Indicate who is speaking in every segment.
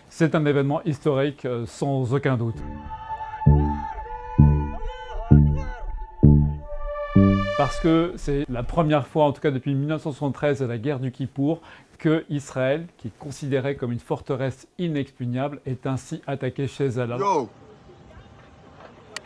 Speaker 1: C'est un événement historique sans aucun doute. Parce que c'est la première fois, en tout cas depuis 1973 et la guerre du Kippour, que Israël, qui est considéré comme une forteresse inexpugnable, est ainsi attaqué chez elle.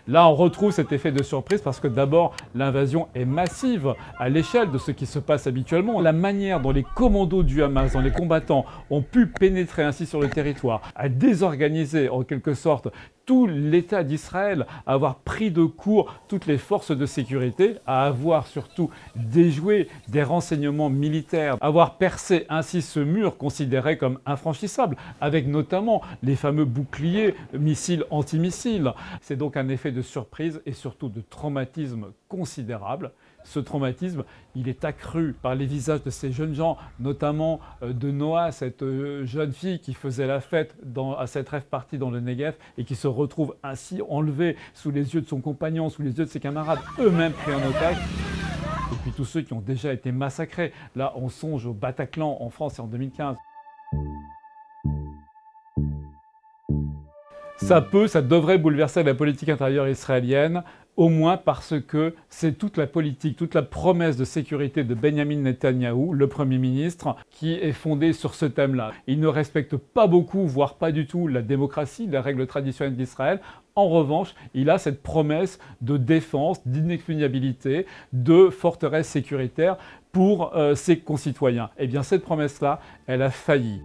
Speaker 1: Là, on retrouve cet effet de surprise parce que d'abord, l'invasion est massive à l'échelle de ce qui se passe habituellement. La manière dont les commandos du Hamas, dont les combattants ont pu pénétrer ainsi sur le territoire, a désorganisé en quelque sorte tout l'État d'Israël, à avoir pris de court toutes les forces de sécurité, à avoir surtout déjoué des renseignements militaires, à avoir percé ainsi ce mur considéré comme infranchissable, avec notamment les fameux boucliers missiles antimissiles. C'est donc un effet de surprise et surtout de traumatisme considérable. Ce traumatisme, il est accru par les visages de ces jeunes gens, notamment de Noah, cette jeune fille qui faisait la fête à cette rave party dans le Negev et qui se retrouve ainsi enlevée sous les yeux de son compagnon, sous les yeux de ses camarades, eux-mêmes pris en otage. Et puis tous ceux qui ont déjà été massacrés. Là, on songe au Bataclan en France et en 2015. Ça devrait bouleverser la politique intérieure israélienne, au moins parce que c'est toute la politique, toute la promesse de sécurité de Benjamin Netanyahou, le Premier ministre, qui est fondée sur ce thème-là. Il ne respecte pas beaucoup, voire pas du tout, la démocratie, les règles traditionnelles d'Israël. En revanche, il a cette promesse de défense, d'inexpugnabilité, de forteresse sécuritaire pour ses concitoyens. Eh bien, cette promesse-là, elle a failli.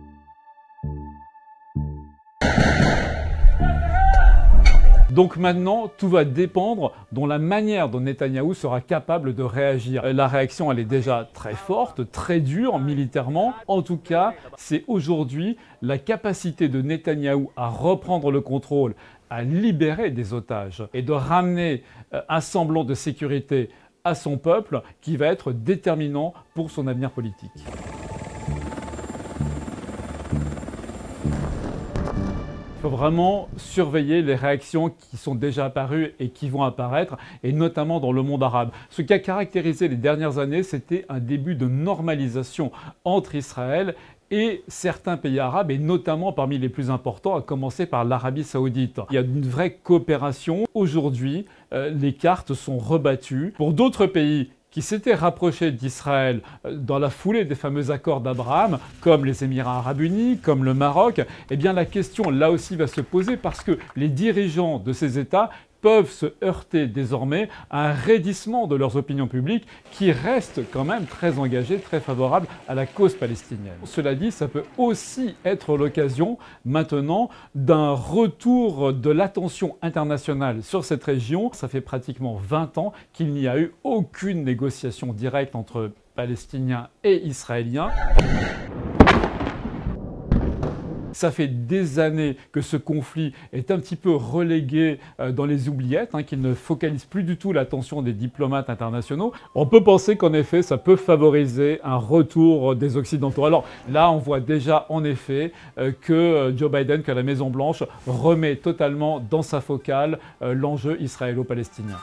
Speaker 1: Donc maintenant, tout va dépendre de la manière dont Netanyahou sera capable de réagir. La réaction, elle est déjà très forte, très dure militairement. En tout cas, c'est aujourd'hui la capacité de Netanyahou à reprendre le contrôle, à libérer des otages et de ramener un semblant de sécurité à son peuple qui va être déterminant pour son avenir politique. Il faut vraiment surveiller les réactions qui sont déjà apparues et qui vont apparaître, et notamment dans le monde arabe. Ce qui a caractérisé les dernières années, c'était un début de normalisation entre Israël et certains pays arabes, et notamment parmi les plus importants, à commencer par l'Arabie Saoudite. Il y a une vraie coopération. Aujourd'hui, les cartes sont rebattues. Pour d'autres pays qui s'étaient rapprochés d'Israël dans la foulée des fameux accords d'Abraham, comme les Émirats arabes unis, comme le Maroc, eh bien la question là aussi va se poser parce que les dirigeants de ces États peuvent se heurter désormais à un raidissement de leurs opinions publiques qui restent quand même très engagées, très favorables à la cause palestinienne. Cela dit, ça peut aussi être l'occasion maintenant d'un retour de l'attention internationale sur cette région. Ça fait pratiquement 20 ans qu'il n'y a eu aucune négociation directe entre Palestiniens et Israéliens. Ça fait des années que ce conflit est un petit peu relégué dans les oubliettes, qu'il ne focalise plus du tout l'attention des diplomates internationaux. On peut penser qu'en effet, ça peut favoriser un retour des Occidentaux. Alors là, on voit déjà en effet que Joe Biden, que la Maison-Blanche, remet totalement dans sa focale l'enjeu israélo-palestinien.